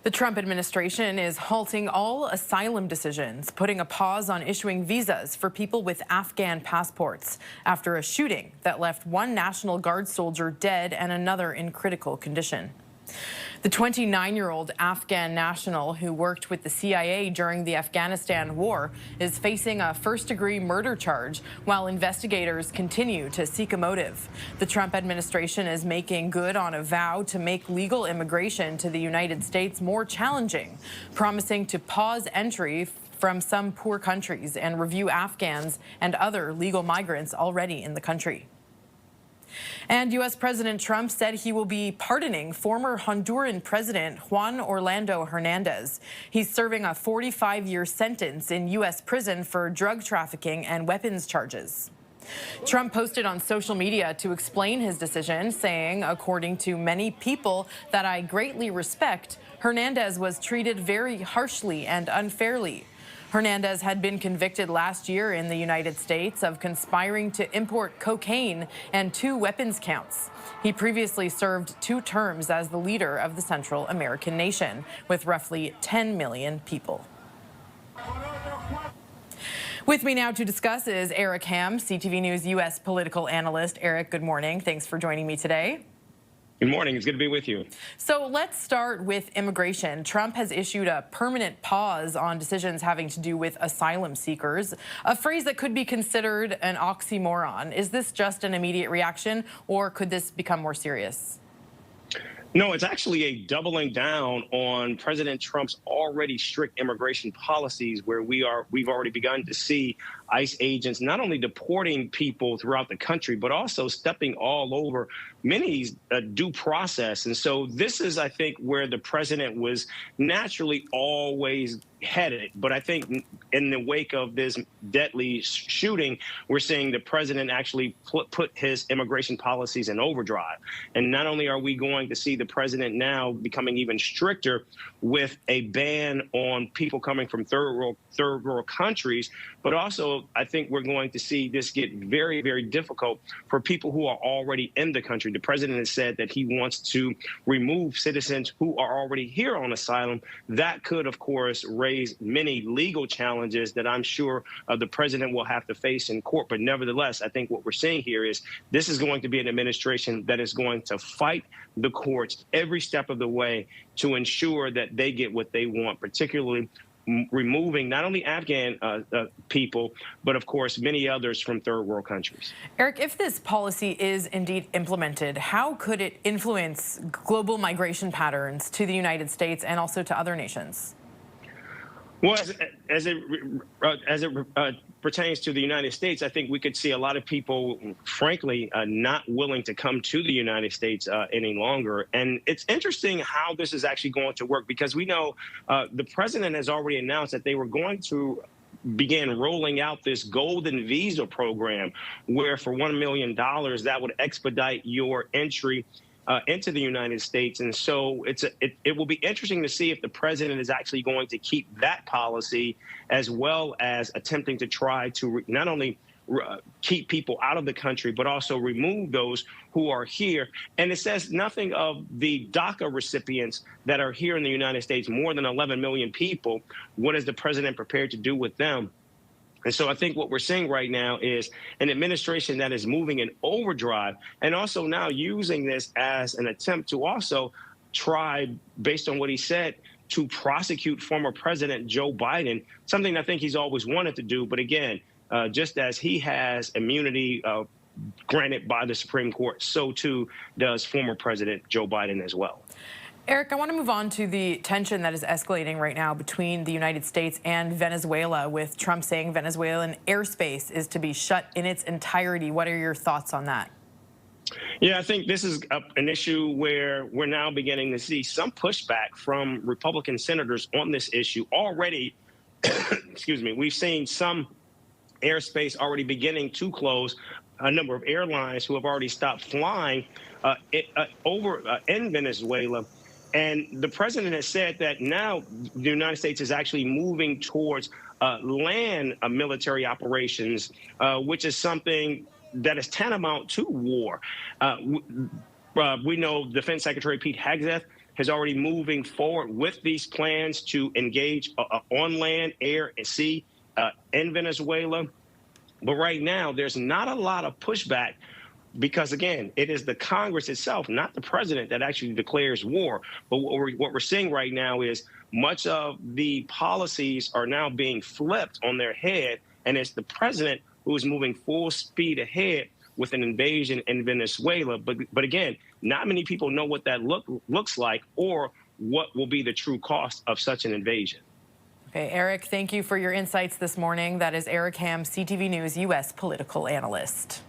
The Trump administration is halting all asylum decisions, putting a pause on issuing visas for people with Afghan passports after a shooting that left one National Guard soldier dead and another in critical condition. The 29-year-old Afghan national who worked with the CIA during the Afghanistan war is facing a first-degree murder charge while investigators continue to seek a motive. The Trump administration is making good on a vow to make legal immigration to the United States more challenging, promising to pause entry from some poor countries and review Afghans and other legal migrants already in the country. And U.S. President Trump said he will be pardoning former Honduran President Juan Orlando Hernandez. He's serving a 45-year sentence in U.S. prison for drug trafficking and weapons charges. Trump posted on social media to explain his decision, saying, according to many people that I greatly respect, Hernandez was treated very harshly and unfairly. Hernandez had been convicted last year in the United States of conspiring to import cocaine and 2 weapons counts. He previously served 2 terms as the leader of the Central American nation, with roughly 10 million people. With me now to discuss is Eric Ham, CTV News U.S. political analyst. Eric, good morning. Thanks for joining me today. Good morning. It's good to be with you. So let's start with immigration. Trump has issued a permanent pause on decisions having to do with asylum seekers, a phrase that could be considered an oxymoron. Is this just an immediate reaction, or could this become more serious? No, it's actually a doubling down on President Trump's already strict immigration policies, where we've already begun to see ICE agents not only deporting people throughout the country, but also stepping all over many due process. And so this is, I think, where the president was naturally always headed. But I think in the wake of this deadly shooting, we're seeing the president actually put his immigration policies in overdrive. And not only are we going to see the president now becoming even stricter with a ban on people coming from third world countries, but also I think we're going to see this get very, very difficult for people who are already in the country. The president has said that he wants to remove citizens who are already here on asylum. That could, of course, raise many legal challenges that I'm sure the president will have to face in court. But nevertheless, I think what we're seeing here is this is going to be an administration that is going to fight the courts every step of the way to ensure that they get what they want, particularly removing not only Afghan people, but of course many others from third world countries. Eric, if this policy is indeed implemented, how could it influence global migration patterns to the United States and also to other nations? Well, as it pertains to the United States, I think we could see a lot of people, frankly, not willing to come to the United States any longer. And it's interesting how this is actually going to work, because we know the president has already announced that they were going to begin rolling out this golden visa program, where for $1 million, that would expedite your entry into the United States. And so it will be interesting to see if the president is actually going to keep that policy, as well as attempting to try to not only keep people out of the country, but also remove those who are here. And it says nothing of the DACA recipients that are here in the United States, more than 11 million people. What is the president prepared to do with them? And so I think what we're seeing right now is an administration that is moving in overdrive, and also now using this as an attempt to also try, based on what he said, to prosecute former President Joe Biden, something I think he's always wanted to do. But again, just as he has immunity granted by the Supreme Court, so too does former President Joe Biden as well. Eric, I want to move on to the tension that is escalating right now between the United States and Venezuela, with Trump saying Venezuelan airspace is to be shut in its entirety. What are your thoughts on that? Yeah, I think this is an issue where we're now beginning to see some pushback from Republican senators on this issue already. Excuse me. We've seen some airspace already beginning to close. A number of airlines who have already stopped flying in Venezuela. And the president has said that now the United States is actually moving towards land military operations, which is something that is tantamount to war. We know Defense Secretary Pete Hegseth has already moving forward with these plans to engage on land, air, and sea in Venezuela. But right now, there's not a lot of pushback because, again, it is the Congress itself, not the president, that actually declares war. But what we're seeing right now is much of the policies are now being flipped on their head, and it's the president who is moving full speed ahead with an invasion in Venezuela. But again, not many people know what that looks like or what will be the true cost of such an invasion. Okay, Eric, thank you for your insights this morning. That is Eric Ham, CTV News U.S. political analyst.